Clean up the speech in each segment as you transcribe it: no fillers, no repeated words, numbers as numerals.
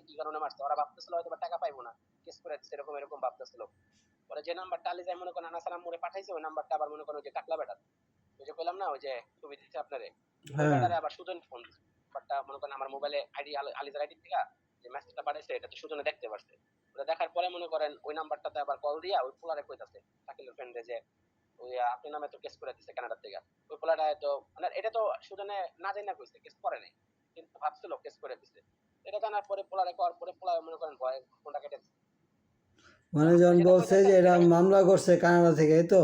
কি কারণে মারছে, ওরা ভাবতেছিল হয়তো টাকা পাইবো না, কেস করে দিচ্ছে, এরকম ভাবতেছিল। পরে যে নাম্বারটা আলী যাই মনে করেন আনাসারাম মোড়ে পাঠাইছে, ওই নাম্বারটা আবার মনে করেন ওই যে টাকলা বেটা, ওই যে বললাম না ওই যে ছবি দিচ্ছে আপনারে, ওই বেটারে আবার সুজন ফোন দিচ্ছে। বাটটা মনে করেন আমার মোবাইলে আইডি, আলিজার আইডি থেকে যে মেসেজটা পাঠাইছে এটা তো সুজনে দেখতে পারছে। ওটা দেখার পরে মনে করেন ওই নাম্বারটাতে আবার কল দিয়া ওই পোলারে কইতাছে শাকিলের ফ্রেন্ডে যে ওই আপনার নামে তো কেস করে দিচ্ছে কানাডার থেকে। ওই পোলাটা তো মানে এটা তো সুজনে না জানি না কইছে, কেস করে নাই, কিন্তু ভাবছিল কেস করে দিচ্ছে। এটা জানার পরে পোলারে করার পরে পোলারে মনে করেন ভয় ফোনটা কেটে দিচ্ছে। মানে যখন বলছে যে এরা মামলা করছে কানাডা থেকে, এই তো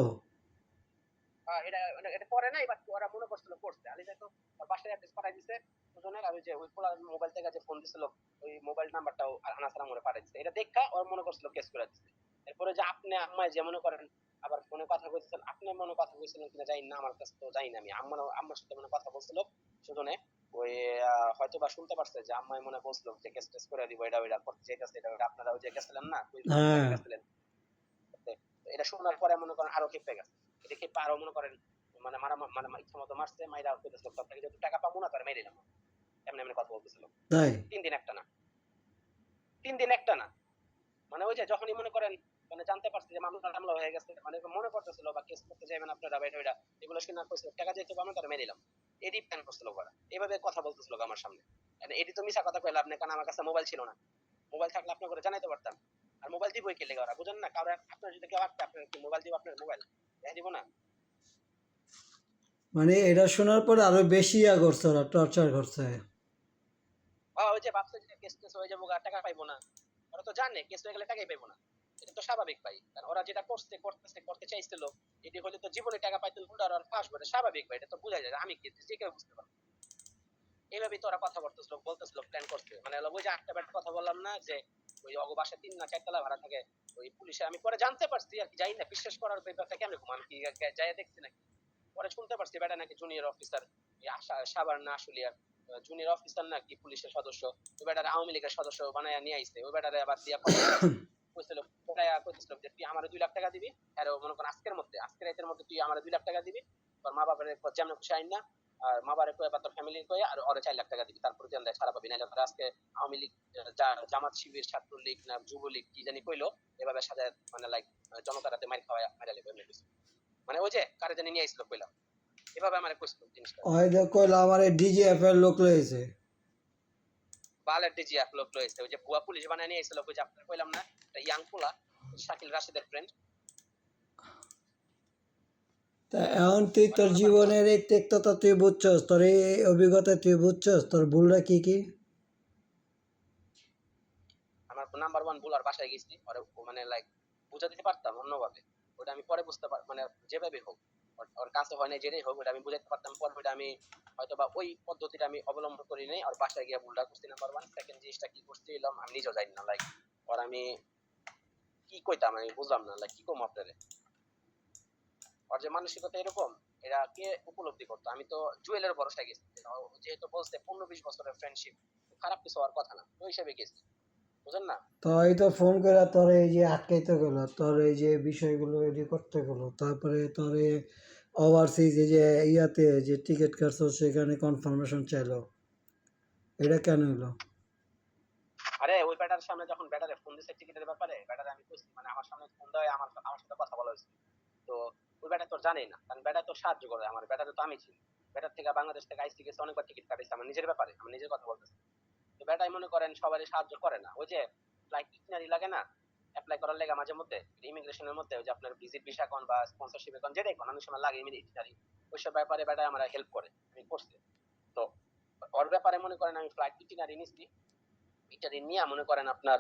এটা এটা করে নাই, বাট ওরা মনে করছিল করছে। আলী তো বাসায় অ্যাড্রেস পাঠাই দিছে দুজনের, আর ওই যে ওই পোলার মোবাইল থেকে যে ফোন দিছিল ওই মোবাইল নাম্বারটাও আনাসারা মোড়ে পাঠাই দিছে। এটা দেখা ওর মনে করছিল কেস করে দিচ্ছে। এরপরে যে আপনি আম্মায় যে মনে করেন আবার ফোনে কথা বলছেন, আপনি মনে কথা বলছিলেন কিনা জানি না, আমার কাছে তো জানি না, আমি আম্মার সাথে মনে কথা বলছিল সুজনে। ওই হয়তো বা শুনতে পারছে যে আম্মাই মনে বলছিল যে কেস টেস করে দিব, এটা ওইটা করতে চাইতেছে, এটা ওইটা আপনারা ওই যে গেছিলেন না ওই গেছিলেন। এটা শোনার পরে মনে করেন আরো খেপে গেছে। এটা খেপে আরো মনে করেন মানে মারা মানে ইচ্ছা মতো মারছে, মাইরা কইতেছিল আপনাকে যেহেতু টাকা পাবো না তার মেরে দিলাম, এমনি এমনি কথা বলতেছিল। তাই 3 দিন একটা না, 3 দিন একটা না, মানে ওই যে যখনই মনে করেন মানে জানতে পারছে যে মামলা হয়ে গেছে, মানে মনে করতেছিল বা কেস করতে যাবেন আপনারা বাইরে ওইটা, এগুলো শোনার করছিল টাকা যেহেতু পাবো তার মেরে দিলাম, এডি প্ল্যান করছিল ওরা, এইভাবে কথা বলতেছিল আমার সামনে। এডি তো মিশা কথা কইলে আপনি, কারণ আমার কাছে মোবাইল ছিল না, মোবাইল থাকলে আপনি করে জানাইতে পারতাম। আর মোবাইল দিবই কে লেগে ওরা, বুঝেন না, কারণ আপনার যদি কেউ আসতে আপনার কি মোবাইল দিব, আপনার মোবাইল দিব না। মানে এটা শোনার পরে আরো বেশি করছে, ওরা টর্চার করছে। ওই যে ভাবছে যে কেস টেস হয়ে যাবো, টাকা পাইবো না, ওরা তো জানে কেস হয়ে গেলে টাকাই পাইবো না, এটা তো স্বাভাবিক ভাই, কারণ ওরা যেটা করতে চাইছিল এটি হলে তো জীবনে টাকা পাইতে উল্টা আর ফাঁসবো, এটা স্বাভাবিক ভাই, এটা তো বোঝা যায়, আমি কি যে কেউ বুঝতে পারবো। এইভাবেই তো ওরা কথা বলতেছিল প্ল্যান করছে, মানে ওই যে একটা ব্যাট কথা বললাম না যে ওই অগ বাসা 3 না 4 তলা ভাড়া থাকে ওই পুলিশে, আমি পরে জানতে পারছি আর কি, যাই না বিশ্বাস করার ব্যাপারটা কেমন, আমি কি যাই দেখছি নাকি, পরে শুনতে পারছি বেটা নাকি জুনিয়র অফিসার, সাবার না আসলিয়ার জুনিয়র অফিসার নাকি পুলিশের সদস্য, ওই বেটারে আওয়ামী লীগের সদস্য বানায় নিয়ে আইছে, ওই বেটারে আবার দিয়া কইছিল কইছিল যে তুই আমার 2 লাখ টাকা দিবি, আর মনে করেন আজকের রাতের মধ্যে তুই আমার 2 লাখ টাকা দিবি, তোর মা বাবার যেমন খুশি আইন না, আর মা বাবার কয়ে বা তোর ফ্যামিলি কয়ে আর ওরে 4 লাখ টাকা দিবি, তারপর তুই আমরা ছাড়া পাবি, নাহলে তোর আজকে আওয়ামী লীগ জামাত শিবির ছাত্রলীগ না যুবলীগ কি জানি কইলো, এভাবে সাজায় মানে লাইক জনতার হাতে মার খাওয়া মেরে লেবে, মানে ওই যে কারে জানি নিয়ে আইছিল কইলাম, এভাবে আমার কইছিল জিনিসটা। ওই যে কইলো আমার ডিজিএফ এর লোক লইছে, বালের ডিজিএফ লোক লইছে, ওই যে ভুয়া পুলিশ বানায় নিয়ে আইছিল, ওই যে আপনার কইলাম না ইয়াং পোলা শাকিল রাশিদের ফ্রেন্ড। তা এখন তুই তোর জীবনের এই তিক্ততা তুই বুঝছস, তোর এই অভিজ্ঞতা তুই বুঝছস তোর ভুলটা কি কি? আমার নাম্বার 1 ভুল, আর বাসায় গেছি আর মানে লাইক বুঝা দিতে পারতাম অন্যভাবে, ওটা আমি পরে বুঝতে মানে যেভাবে হোক ওর কাছে হয় না যেটাই হোক, ওটা আমি বুঝাইতে পারতাম পরে, ওটা আমি হয়তো বা ওই পদ্ধতিটা আমি অবলম্বন করি নাই, আর বাসায় গিয়ে ভুলটা করছি নাম্বার 1। সেকেন্ড জিনিসটা কি করতে এলাম আমি নিজেও জানি না, লাইক আর আমি কি কইতাম আমি বুঝলাম না, লাইক কি কম আপনারে, আর যে মানসিকতা এরকম এরা কে উপলব্ধি করতো। আমি তো জুয়েলের ভরসায় গেছি, যেহেতু বলছে 15-20 বছরের ফ্রেন্ডশিপ, খারাপ কিছু হওয়ার কথা না, ওই হিসাবে গেছি, বুঝেন না। তো এই তো ফোন করে তোর এই যে আটকাইতে গেল, তোর এই যে বিষয়গুলো রেডি করতে গেলো, তারপরে তোর ওভারসিজ এই যে ইয়াতে যে টিকিট কাটছো সেখানে কনফার্মেশন চাইলো, এটা কেন হলো? আরে ওই ব্যাটার সামনে যখন ব্যাটারে ফোন দিছে টিকিটের ব্যাপারে, ব্যাটারে আমি কইছি মানে আমার সামনে ফোন দেয়, আমার সাথে কথা বলা হয়েছে। তো ওই ব্যাটা তোর জানেই না, কারণ ব্যাটা তো সাহায্য করে, আমার ব্যাটারে তো আমি ছিল, ব্যাটার থেকে বাংলাদেশ থেকে আইসি গেছে অনেকবার টিকিট কাটাইছে আমার নিজের ব্যাপারে, আমি নিজের কথা বলতেছি। তো ব্যাটাই মনে করেন সবারই সাহায্য করে না, ওই যে ফ্লাইট ইটিনারি লাগে না অ্যাপ্লাই করার লেগে মাঝে মধ্যে ইমিগ্রেশনের মধ্যে, ওই যে আপনার ভিজিট ভিসা কোন বা স্পন্সরশিপ কোন যেটাই কোন অনেক সময় লাগে ইটিনারি, ওইসব ব্যাপারে ব্যাটাই আমার হেল্প করে, আমি করছি। তো ওর ব্যাপারে মনে করেন আমি ফ্লাইট ইটিনারি নিচ্ছি, ইটারি নিয়ে মনে করেন আপনার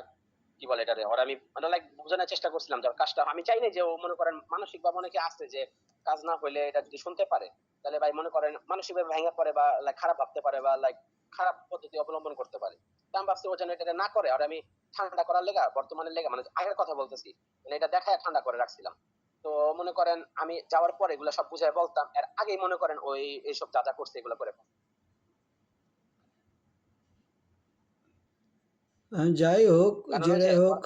কি বলে এটারে, ওর আমি মানে লাইক বোঝানোর চেষ্টা করছিলাম যে কাজটা আমি চাই না যে ও মনে করেন মানসিক ভাবে অনেকে আছে যে কাজ না হইলে এটা যদি শুনতে পারে তাহলে ভাই মনে করেন মানসিক ভাবে ভেঙে পড়ে বা লাইক খারাপ ভাবতে পারে বা লাইক খারাপ পদ্ধতি অবলম্বন করতে পারে। তা আমি ভাবছি ও যেন এটা না করে, আর আমি ঠান্ডা করার লেগা বর্তমানের লেগা মানে আগের কথা বলতেছি, মানে এটা দেখায় ঠান্ডা করে রাখছিলাম। তো মনে করেন আমি যাওয়ার পরে এগুলো সব বুঝাই বলতাম, এর আগেই মনে করেন ওই এইসব যা যা করছে এগুলো করে। যাই হোক, কারণ ওই যে যেটাই হোক,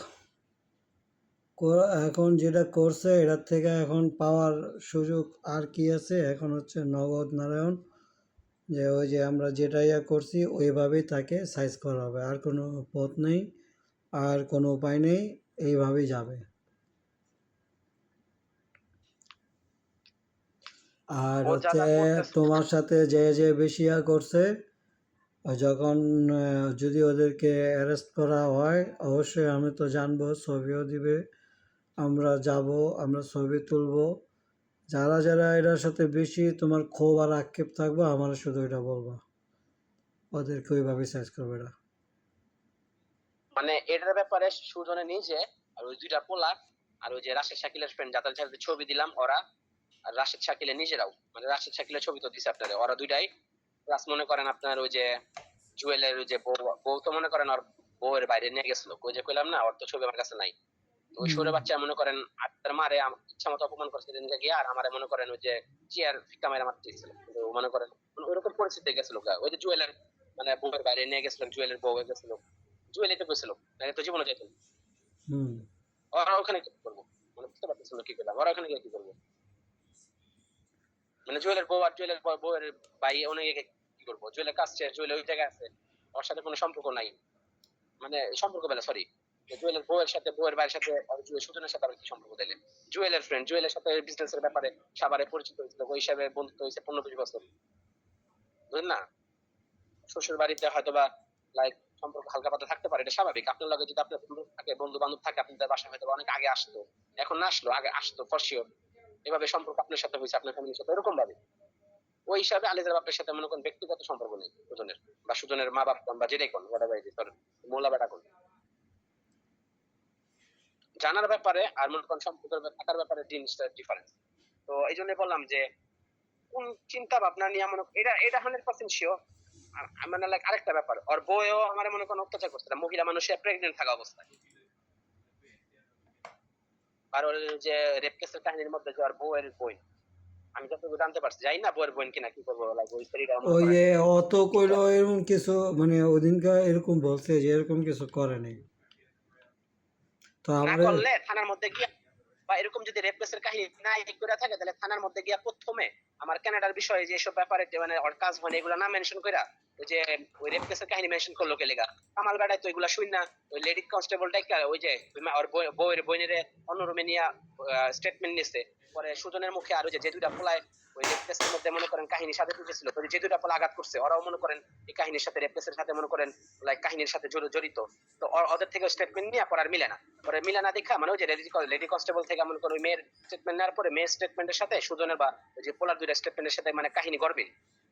এখন যেটা করছে এটার থেকে এখন পাওয়ার সুযোগ আর কি আছে, এখন হচ্ছে নগদ নারায়ণ। যে ওই যে আমরা যেটা ইয়া করছি ওইভাবেই তাকে সাইজ করা হবে, আর কোনো পথ নেই, আর কোনো উপায় নেই, এইভাবেই যাবে। আর ও যা হচ্ছে যা করতেছে তোমার সাথে যে যে বেশি ইয়া করছে, যখন যদি ওদেরকে অ্যারেস্ট করা হয় অবশ্যই আমি তো জানবো, ছবিও দিবে, আমরা যাব, আমরা ছবি তুলবো। যারা যারা এটার সাথে বেশি তোমার ক্ষোভ আর আক্ষেপ থাকবে আমার শুধু এটা বলবা, ওদেরকে ওইভাবে সাইজ করবে এটা। মানে এটার ব্যাপারে সুজনে নিজে আর ওই দুইটা পোলা আর ওই যে রাশেদ শাকিলের ফ্রেন্ড যাদের সাথে ছবি দিলাম ওরা, আর রাশেদ শাকিলের নিজেরাও, মানে রাশেদ শাকিলের ছবি তো দিছে আপনাদের, ওরা দুইটাই প্লাস মনে করেন আপনার ওই যে জুয়েলের ওই যে বউ, বউ তো মনে করেন ওর বউয়ের বাইরে নিয়ে গেছিল, ওই যে কইলাম না ওর তো ছবি আমার কাছে নাই। তো ওই হুম সরে বাচ্চা মনে করেন আপনার মারে ইচ্ছা মতো অপমান করছে দিনকে গিয়ে, আর আমারে মনে করেন ওই যে চেয়ার ফিক্কা মারে মারতে চেয়েছিল, কিন্তু মনে করেন ওইরকম পরিস্থিতি গেছিল ওই যে জুয়েলের মানে বউয়ের বাইরে নিয়ে গেছিল, জুয়েলের বউ হয়ে গেছিল, জুয়েলই তো গেছিল, নাহলে তো জীবনে যেত না। হুম। ওরা ওখানে কি করবো, মানে বুঝতে পারতেছিল কি করলাম, ওরা ওখানে গিয়ে কি করবো, মানে জুয়েলের বউ আর জুয়েলের বউয়ের ভাই অনেকে কি করবো, জুয়েলের কাছে জুয়েলের ওই জায়গায় আছে, ওর সাথে কোনো সম্পর্ক নাই, মানে সম্পর্ক বেলা সরি, জুয়েলের বউয়ের সাথে বউয়ের ভাইয়ের সাথে আর জুয়েল সুজনের সাথে আবার কি সম্পর্ক দিলে, জুয়েলের ফ্রেন্ড জুয়েলের সাথে বিজনেস এর ব্যাপারে সাভারে পরিচিত হয়েছিল, ওই হিসাবে বন্ধুত্ব হয়েছে 15-20 বছর, বুঝলেন না। শ্বশুর বাড়িতে হয়তো বা লাইক সম্পর্ক হালকা পাতলা থাকতে পারে, এটা স্বাভাবিক। আপনার লগে যদি আপনার বন্ধু থাকে, বন্ধু বান্ধব থাকে, আপনাদের বাসায় হয়তো অনেক আগে আসতো, এখন না আসলো, আগে আসতো ফর শিওর। এভাবে সম্পর্ক আপনার সাথে হয়েছে, আপনার ফ্যামিলির সাথে এরকম ভাবে, ওই হিসাবে আলিজার বাপের সাথে মনে করেন ব্যক্তিগত সম্পর্ক নেই সুজনের, বা সুজনের মা বাপ কোন বা যেটাই কোন ওটা বাইরে তোর মোলা বেটা কোন, জানার ব্যাপারে আর মনে করেন সম্পর্কের থাকার ব্যাপারে জিনিসটা ডিফারেন্স। তো এই জন্য বললাম যে কোন চিন্তা ভাবনা নিয়ে মনে এটা এটা 100% শিওর। মানে লাইক আরেকটা ব্যাপার, ওর বউও আমার মনে করেন অত্যাচার করছে না, মহিলা মানুষের প্রেগনেন্ট থাকা অবস্থায়, আর ওর যে রেপ কেসের কাহিনীর মধ্যে যে ওর বউয়ের বোন, আমি যতটুকু জানতে পারছি, যাই না বউয়ের বোন কিনা কি করবো, লাইক ওই ছেলেটা মনে ওই করেন যে অত কইলো এরকম কিছু, মানে ওদিনকার এরকম বলছে যে এরকম কিছু করে নাই, তো না আমারে। করলে থানার মধ্যে গিয়ে বা এরকম যদি রেপ কেসের কাহিনী নাই করে থাকে, তাহলে থানার মধ্যে গিয়া প্রথমে আমার কানাডার বিষয়ে যে সব ব্যাপারে মানে ওর কাজ হয় এগুলো না মেনশন কইরা ওই যে ওই রেপ কেসের কাহিনী মেনশন করলো কে লেগা, কামাল বেড়ায় তো এগুলা শুন না, ওই লেডি কনস্টেবল টাইকা ওই যে ওর বউয়ের বোনের অন্য রুমে নিয়ে স্টেটমেন্ট নিছে, পরে সুজনের মুখে আর ওই যে দুইটা পোলায় ওই রেপ কেসের মধ্যে মনে করেন কাহিনী সাথে তুলেছিল, তো যে দুইটা পোলা আঘাত করছে ওরাও মনে করেন এই কাহিনীর সাথে রেপ কেসের সাথে মনে করেন লাইক কাহিনীর সাথে জড়িত। তো ওদের থেকে স্টেটমেন্ট নিয়ে পরে আর মিলে না, পরে মিলে না দেখা মানে ওই যে লেডি কনস্টেবল থেকে মনে করো মেয়ের স্টেটমেন্ট নেওয়ার পরে মেয়ের স্টেটমেন্টের সাথে সুজনের বা ওই যে পোলার দুইটা স্টেটমেন্টের সাথে মানে কাহিনী গড়বে,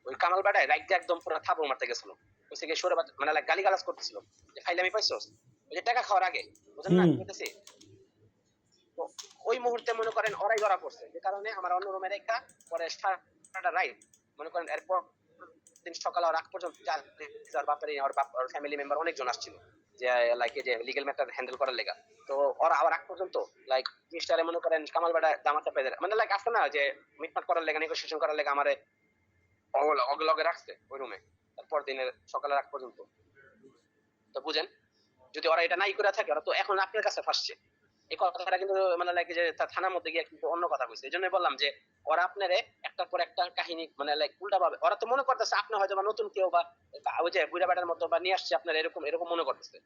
ওই কামাল বাড়ায় রাইট একদম পুরো থাপড় মারতে গেছিল, ওই থেকে সরে মানে গালি গালাজ করতেছিল যে ফাইলামি পাইছোস, ওই যে টাকা খাওয়ার আগে, বুঝলেন না হুম। কি বলতেছি। তো ওই মুহূর্তে মনে করেন ওরাই ধরা পড়ছে, যে কারণে আমার অন্য রুমে রেখা পরে সারাটা রাইট মনে করেন এরপর দিন সকালে রাত পর্যন্ত যার বাপের ওর বাপ ওর ফ্যামিলি মেম্বার অনেকজন আসছিল, যে লাইক এই যে লিগ্যাল ম্যাটার হ্যান্ডেল করার লেগা। তো ওরা আবার আগ পর্যন্ত লাইক মিস্টারে মনে করেন কামাল বাড়া জামাতে পেয়ে মানে লাইক আসতো না যে মিটমাট করার লেগা নেগোসিয়েশন করার লেগা আমারে অগলগে রাখছে ওই রুমে তারপর দিনের সকালে রাত পর্যন্ত। তো বুঝেন যদি ওরা এটা নাই করে থাকে, ওরা তো এখন আপনার কাছে ফাঁসছে, এই কথাটা কিন্তু মানে লাইক যে থানার মধ্যে গিয়ে কিন্তু অন্য কথা কইছে, এই জন্য বললাম যে ওরা আপনারে একটার পর একটা কাহিনী মানে লাইক উল্টা পাবে, ওরা তো মনে করতেছে আপনি হয়তো বা নতুন কেউ বা ওই যে বুড়া বেটার মতো বা নিয়ে আসছে আপনার এরকম এরকম মনে করতেছে,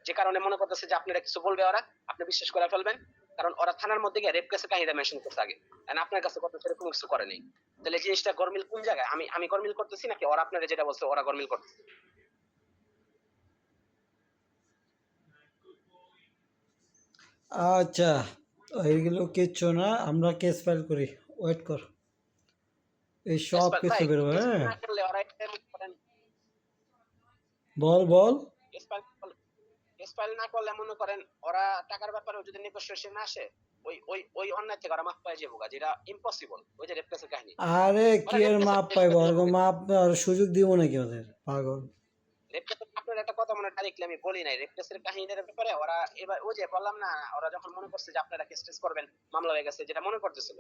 যে কারণে মনে করতেছে যে আপনারা কিছু বলবে ওরা, আপনি বিশ্বাস করে ফেলবেন, কারণ ওরা থানার মধ্যে গিয়ে রেপ কেসের কাহিনীটা মেনশন করছে আগে, আর আপনার কাছে কত সেরকম কিছু করেনি। তাহলে জিনিসটা গরমিল কোন জায়গায়, আমি আমি গরমিল করতেছি নাকি ওরা আপনারা যেটা বলছে ওরা গরমিল করতেছে। আচ্ছা, এইগুলো কিচ্ছু না, আমরা কেস ফাইল করি, ওয়েট কর, এই সব কিছু ভাই বেরোবে। কেস হ্যাঁ, না করলে ওরা এটা করেন, বল বল। কেস ফাইল কেস ফাইল না করলে মনে করেন ওরা টাকার ব্যাপারে যদি নেগোসিয়েশন না আসে, ওই ওই ওই অন্যায় থেকে ওরা মাফ পায় যাবো, যেটা ইম্পসিবল ওই যে রেপ কেসের কাহিনী, আরে কি ওরা রেপ এর কেসের মাপ পাইবো, আর মাপ আর সুযোগ দিব নাকি ওদের, পাগল। রেপ কেসের আপনার একটা কথা মনে ডাইরেক্টলি আমি বলি নাই, রেপ কেসের কাহিনীর ব্যাপারে ওরা এবার ওই যে বললাম না, ওরা যখন মনে করছে যে আপনারা কেস টেস করবেন মামলা হয়ে গেছে যেটা মনে করতেছিল,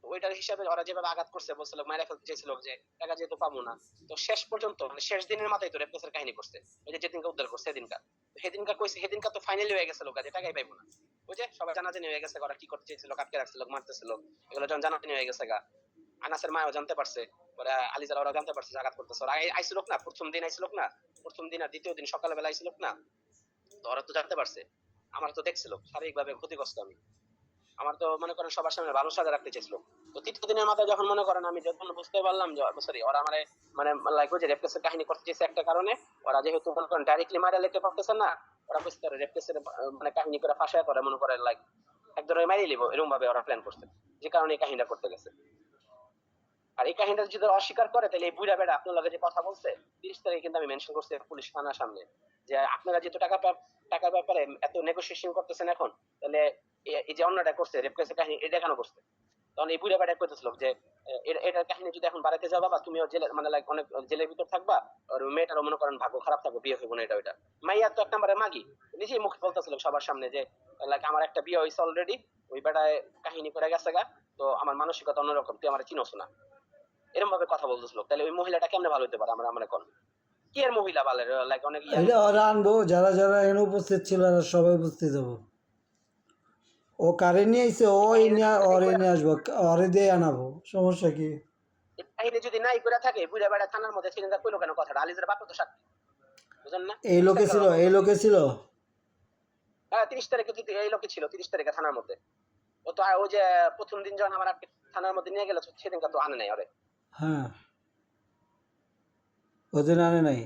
ওইটার হিসাবে ওরা যেভাবে আঘাত করছে বলছিল মাইরা ফেলতে চেয়েছিল যে টাকা যেহেতু পাবো না, তো শেষ পর্যন্ত মানে শেষ দিনের মাথায় তো রেপ কেসের কাহিনী করছে, ওই যে যেদিনকে উদ্ধার করছে সেদিনকা, সেদিনকা কইছে সেদিনকা তো ফাইনালি হয়ে গেছিল কাজে টাকাই পাইবো না, ওই যে সবাই জানাজানি হয়ে গেছে ওরা কি করতে চেয়েছিল, কাটকে রাখছিল, মারতেছিল, এগুলো যখন জানাজানি হয়ে গেছে গা, আনাসের মাও জানতে পারছে, ওরা আলিজার ওরা জানতে পারছে যে আঘাত করতেছে। ওরা আইছিল না প্রথম দিন, আইছিল না প্রথম দিন আর দ্বিতীয় দিন সকালবেলা আইছিল না, তো ওরা তো জানতে পারছে, আমার তো দেখছিল শারীরিকভাবে ক্ষতিগ্রস্ত আমি, আমার তো মনে করেন সবার সামনে ভালো সাজা রাখতে চেয়েছিল। তো তৃতীয় দিনের মাথায় যখন মনে করেন আমি যখন বুঝতে পারলাম যে সরি ওরা মানে লাইক ওই যে রেপ কেসের কাহিনী করতে চেয়েছে একটা কারণে, ওরা যেহেতু মনে করেন ডাইরেক্টলি মারা লিখতে পারতেছে না, ওরা বুঝতে পারে রেপ কেসের মানে কাহিনী করে ফাঁসায় করে মনে করেন লাইক এক ধরনের মারিয়ে লিব, এরকম ভাবে ওরা প্ল্যান করছে, যে কারণে এই কাহিনীটা করতে গেছে। আর এই কাহিনীটা যদি অস্বীকার করে তাহলে এই বুড়া বেড়া আপনার লগে যে কথা বলছে 30 তারিখে কিন্তু আমি মেনশন করছি পুলিশ থানার সামনে, যে আপনারা যেহেতু টাকার ব্যাপারে এত নেগোসিয়েশন করতেছেন এখন, তাহলে এই যে অন্যটা করছে রেপ কেসের কাহিনী এটা কেন করছে? তখন এই বুড়া বেড়া করতেছিল যে এটার কাহিনী যদি এখন বাড়াতে যাও বাবা, তুমিও জেলের মানে লাইক অনেক জেলের ভিতর থাকবা, আর ওই মেয়েটারও মনে করেন ভাগ্য খারাপ থাকবে, বিয়ে হইব না এটা ওইটা। মাইয়া তো এক নম্বরে মাগি, নিজেই মুখে বলতেছিল সবার সামনে যে লাইক আমার একটা বিয়ে হয়েছে অলরেডি, ওই বেড়ায় কাহিনী করে গেছে গা, তো আমার মানসিকতা অন্যরকম, তুই আমার চিনোস না, এরকম ভাবে কথা বলতেছিল। তাহলে ওই মহিলাটা কেমনে ভালো হতে পারে? আমরা মনে করেন কি এর মহিলা ভালো, লাইক অনেক এটা ওরা আনবো, যারা যারা এখানে উপস্থিত ছিল ওরা সবাই উপস্থিত হবো। ও কারে নিয়ে আইছে, ওই নিয়ে ওরে নিয়ে আসবো, ওরে দিয়ে আনাবো, সমস্যা কি? কাহিনী যদি নাই করে থাকে বুঝা বেড়া থানার মধ্যে ছিলেন, কইলো কেন কথাটা? আলিজের বাপ তো সাক্ষী, বুঝেন না? এই লোকে ছিল, এই লোকে ছিল। হ্যাঁ 30 তারিখে কিন্তু এই লোকে ছিল, 30 তারিখে থানার মধ্যে। ও তো ওই যে প্রথম দিন যখন আমার থানার মধ্যে নিয়ে গেল সেদিনকে তো আনে নাই ওরে। হ্যাঁ, ওদের আনে নাই।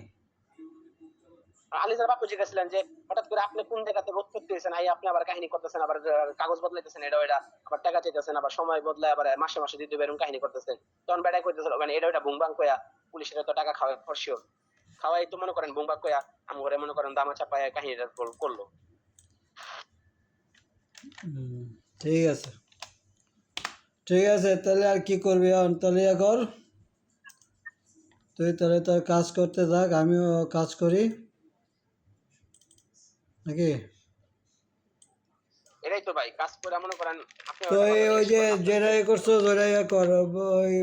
আলিজার বাপু জিজ্ঞাসছিলেন যে হঠাৎ করে আপনি কোন জায়গাতে বোধ করতে হয়েছেন, আপনি আবার কাহিনী করতেছেন, আবার কাগজ বদলাইতেছেন, এটা ওইটা, আবার টাকা চাইতেছেন, আবার সময় বদলায় আবার মাসে মাসে দিতে হবে, এরকম কাহিনী করতেছেন। তখন বেড়াই করতেছিল মানে এটা ওইটা বুংবাং কয়া, পুলিশের তো টাকা খাওয়াই ফরশিওর, খাওয়াই তো মনে করেন বুংবাং কয়া আমগরে মনে করেন দামা চাপায় কাহিনীটা করলো। ঠিক আছে, ঠিক আছে, তাহলে আর কি করবি এখন? তাহলে ইয়া কর, তুই তাহলে তোর কাজ করতে থাক, আমিও কাজ করি নাকি? এটাই তো ভাই কাজ করে মনে করেন আপনি তো একটা কথা ওই জিজ্ঞেস যে করলাম আপনাকে। যেটা ইয়ে করছো ওটা ইয়া কর, ওই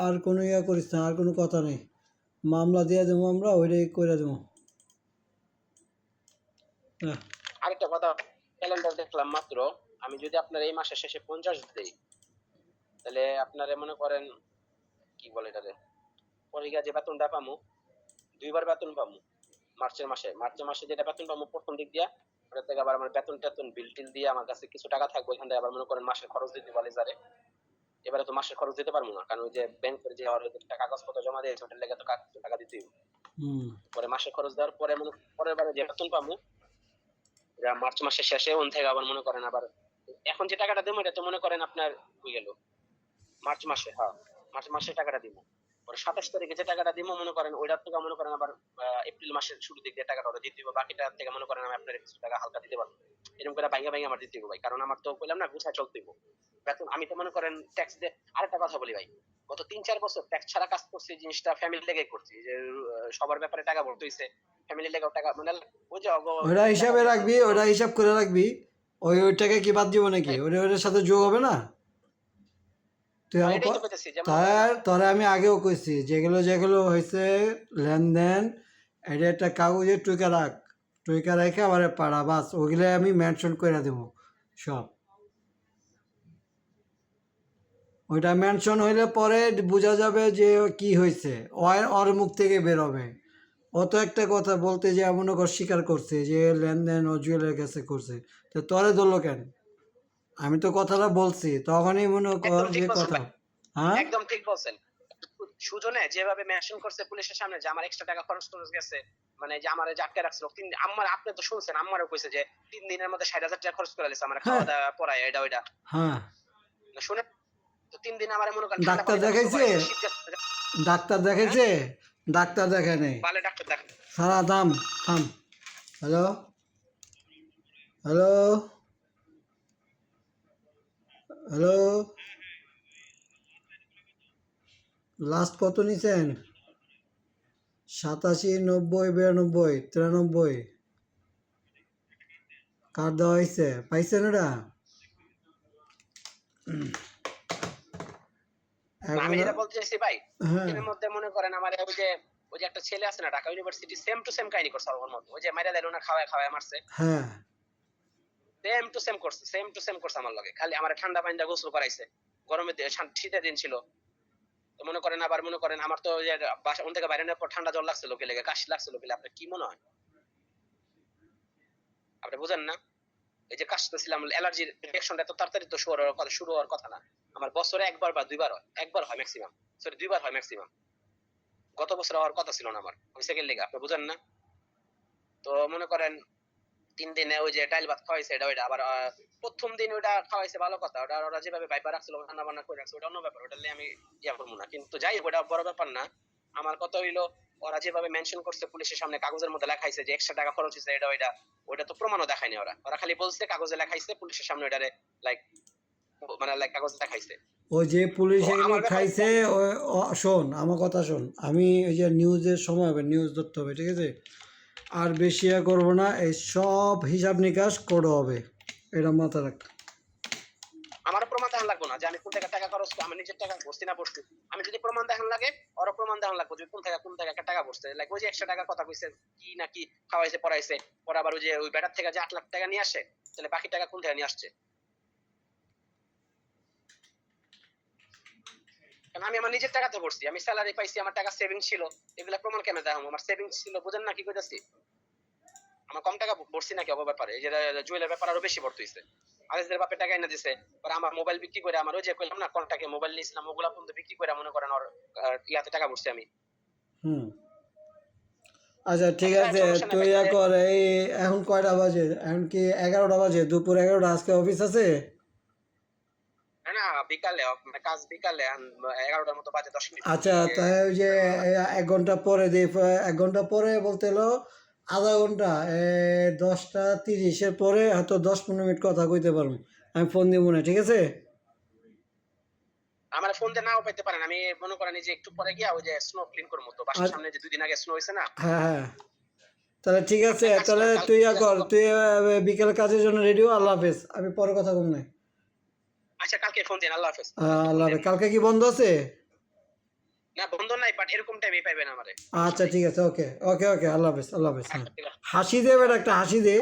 আর কোনো ইয়া করিস না, আর কোনো কথা নেই, মামলা দিয়ে দেবো আমরা, ওইটাই করে দেবো। হ্যাঁ, আরেকটা কথা, ক্যালেন্ডার দেখলাম মাত্র, আমি যদি আপনার এই মাসের শেষে 50 দেই, তাহলে আপনারে মনে করেন কি বলে এটারে, পরে গিয়া যে বেতনটা পামু, দুইবার বেতন পামু। মার্চের মাসে যেটা বেতন পামু প্রথম দিক দিয়া, ওটা থেকে আবার আমার বেতন টেতন বিল টিল দিয়ে আমার কাছে কিছু টাকা থাকবে, ওইখান থেকে আবার মনে করেন মাসের খরচ দিতে পারি যারে। এবারে তো মাসের খরচ দিতে পারবো না, কারণ ওই যে ব্যাংকের যে কাগজপত্র জমা দিয়েছে ওটার লেগে তো টাকা দিতেই হবে। হুম, পরে মাসের খরচ দেওয়ার পরে পরের বারে যে বেতন পামু মার্চ মাসের শেষে, ওন থেকে আবার মনে করেন আবার এখন যে টাকাটা দেবো এটা তো মনে করেন আপনার হয়ে গেল মার্চ মাসে, হ্যাঁ মার্চ মাসে টাকাটা দিব। পরে 27 তারিখে যে টাকাটা দিব মনে করেন ওইটার থেকে মনে করেন আবার এপ্রিল মাসের শুরু দিকে যে টাকাটা ওরা দিতে হবে, বাকিটা থেকে মনে করেন আমি আপনার কিছু টাকা হালকা দিতে পারবো। এরকম করে ভাইয়া ভাইয়া আমার দিতে হবে ভাই, কারণ আমার তো বললাম না গুছায় চলতে হবে বেতন। আমি তো মনে করেন ট্যাক্স দিয়ে আরেকটা কথা বলি ভাই, গত 3-4 বছর ট্যাক্স ছাড়া কাজ করছি, এই জিনিসটা ফ্যামিলি লেগে করছি, যে সবার ব্যাপারে টাকা ভরতে হইছে, ফ্যামিলি লেগেও টাকা মানে ওই যে ওটা হিসাবে রাখবি, ওটা হিসাব করে রাখবি। ওই ওই টাকা কি বাদ দিব নাকি? ওটা ওটার সাথে যোগ হবে না? তুই হ্যাঁ, আমাকে এটাই তো কইতেছি যে মনে করেন তার তোরা আমি আগেও কইছি, যেগুলো যেগুলো হয়েছে লেনদেন, এটা একটা কাগজে টুকে রাখ, টুকে রেখে আবার পাড়া, বাস ওগুলো আমি মেনশন করে দেবো সব। ওইটা মেনশন হইলে পরে বোঝা যাবে যে কি হয়েছে, ওর মুখ থেকে বেরোবে। ও তো একটা কথা বলতে যে মনে কর স্বীকার করছে যে লেনদেন ও জুয়েলের কাছে করছে, তো তোরে ধরলো কেন? আমি তো কথাটা বলছি, তখনই মনে কর একদম ঠিক যে বলছেন কথা। ভাই, হ্যাঁ, একদম ঠিক বলছেন। সুজনে যেভাবে মেনশন করছে পুলিশের সামনে যে আমার এক্সট্রা টাকা খরচ করে গেছে, মানে যে আমার যে আটকে রাখছিল আমার, আপনি তো শুনছেন আমারও কইছে যে 3 দিনের মধ্যে 60,000 টাকা খরচ করে দিয়েছে আমার হ্যাঁ, খাওয়া দাওয়া পড়ায় এটা ওইটা। হ্যাঁ। শুনে তো 3 দিন আমার মনে করেন ঠান্ডা ডাক্তার পানিতে গোসল দেখাইছে, করাইছে, শীত গেছে। ডাক্তার হ্যাঁ দেখাইছে, ডাক্তার দেখে নেই। ভালো ডাক্তার দেখ। সারা দাম থাম। হ্যালো, হ্যালো, হ্যালো, লাস্ট কত নিছেন? 87, 90, 92, 93 কার্ড দেওয়া হয়েছে, পাইছেন ওটা? আমি এখন যেটা বলতে চাইছি ভাই, হ্যাঁ, এর মধ্যে মনে করেন আমার ওই যে একটা ছেলে আছে না Dhaka university, same to same কাহিনী করছে ওর মতো, ওই যে মাইরা দিল না খাওয়ায় খাওয়ায় মারছে, হ্যাঁ, সেম টু সেম করছে, সেম টু সেম করছে আমার লগে, খালি আমার ঠান্ডা পানি দিয়ে গোসল করাইছে, গরমে শীতের দিন ছিল, তো মনে করেন আবার মনে করেন আমার তো ওই যে বাসা ওখান থেকে বাইরে নেওয়ার পর ঠান্ডা জ্বর লাগছিল কি লেগে, কাশি লাগছিল কি, আপনার কি মনে হয়? আপনি বুঝেন না? এই যে কাশতেছিলাম, অ্যালার্জির রিঅ্যাকশনটা তো তাড়াতাড়ি তো শুরু হওয়ার কথা না। আমার বছরে একবার বা দুইবার হয়, একবার হয় ম্যাক্সিমাম, সরি দুইবার হয় ম্যাক্সিমাম। গত বছর হওয়ার কথা ছিল না আমার, ওই সেকেন্ড লেগে, আপনি বুঝেন না? তো মনে করেন ৩ দিনে ওই যে ডাইল ভাত খাওয়াইছে, এটা ওইটা আবার প্রথম দিন ওইটা খাওয়াইছে ভালো কথা, ওটা ওরা যেভাবে ভাইবা রাখছিল রান্না বান্না করে রাখছে ওটা অন্য ব্যাপার, ওটা নিয়ে আমি ইয়া করবো না, কিন্তু যাই হোক ওটা বড় ব্যাপার না। আমার কথা হইলো ওরা যেভাবে মেনশন করছে পুলিশের সামনে কাগজের মধ্যে লেখাইছে যে এক্সট্রা টাকা খরচ হয়েছে এটা ওইটা, ওটা তো প্রমাণও দেখায়নি ওরা, ওরা খালি বলছে কাগজে লেখাইছে, পুলিশের সামনে ওইটারে লাইক মানে লাইক কাগজ দেখাইছে। ওই যে পুলিশ তো এগুলো আমার ব্যাপারে খাইছে, শোন আমার কথা শোন, আমি ওই যে নিউজের সময় হবে, নিউজ ধরতে হবে, ঠিক আছে? আর বেশি করবো না, এই সব হিসাব নিকাশ করে হবে, এটা মাথা রাখ। আমারও প্রমাণ দেখান লাগবো না যে আমি কোন থেকে টাকা খরচ করি, আমি নিজের টাকা বসছি না বসছি। আমি যদি প্রমাণ দেখান লাগে, ওরা প্রমাণ দেখান লাগবো যে কোন থেকে একটা টাকা বসছে, লাইক ওই যে 100 টাকার কথা কইছে কি না কি খাওয়াইছে পড়াইছে, পরে আবার ওই যে ওই ব্যাটার থেকে যে 8 লাখ টাকা নিয়ে আসে, তাহলে বাকি টাকা কোন থেকে নিয়ে আসছে? কারণ আমি আমার নিজের টাকাতে পড়ছি, আমি স্যালারি পাইছি, আমার টাকা সেভিং ছিল, এগুলা প্রমাণ কেমনে দেখাবো? আমার সেভিং ছিল, বুঝেন না কি কইতাছি? আমার কম টাকা ভরছি নাকি অব ব্যাপারে? এই যে জুয়েলের ব্যাপার আরো বেশি ভরতে হইছে। আরেসদের বাপে টাকা এনে দিছে, পরে আমার মোবাইল বিক্রি করে, আমার ওই যে কইলাম না কন্টাকে মোবাইল নিয়েছিলাম, ওগুলা পর্যন্ত বিক্রি করে মনে করেন ওর ইয়াতে টাকা ভরছি আমি। হুম, আচ্ছা ঠিক আচ্ছা আছে, সমস্যা নাই তুই ভাই, ইয়া কর, এই এখন কয়টা বাজে? এখন কি 11টা বাজে, দুপুর 11টা, আজকে অফিস আছে? না না বিকালে, মানে কাজ বিকালে 11টার মতো বাজে, 10 মিনিট আচ্ছা, তাই ওই যে 1 ঘন্টা পরে দিই, 1 ঘন্টা পরে বলতে হলো আধা ঘন্টা, 10টা 30-এর পরে হয়তো 10-15 মিনিট কথা কইতে পারবো, আমি ফোন দিব না, ঠিক আছে? আমার ফোন দিয়ে নাও পাইতে পারেন, আমি মনে করেন এই যে একটু পরে গিয়া ওই যে স্নো ক্লিন করবো, তো বাসার আর সামনে যে 2 দিন আগে স্নো হয়েছে না। হ্যাঁ হ্যাঁ, তাহলে ঠিক আছে, আপনি কাজ তাহলে করেন তুই কালকে ইয়া কর, তুই বিকেল কাজের জন্য রেডিও, আল্লাহ হাফেজ, আমি পরে কথা বলবো না। আচ্ছা কালকে ফোন দিন, আল্লাহ হাফেজ। আল্লাহ হাফেজ, কালকে কি বন্ধ আছে? না বন্ধ নাই, বাট এরকম টাইমে পাইবেন আমারে, সমস্যা আচ্ছা নাই। ঠিক আছে, ওকে ওকে ওকে, আল্লাহ হাফেজ, আল্লাহ হাফেজ, হ্যাঁ। আচ্ছা ঠিক আছে। হাসি দে বেটা, একটা হাসি দে।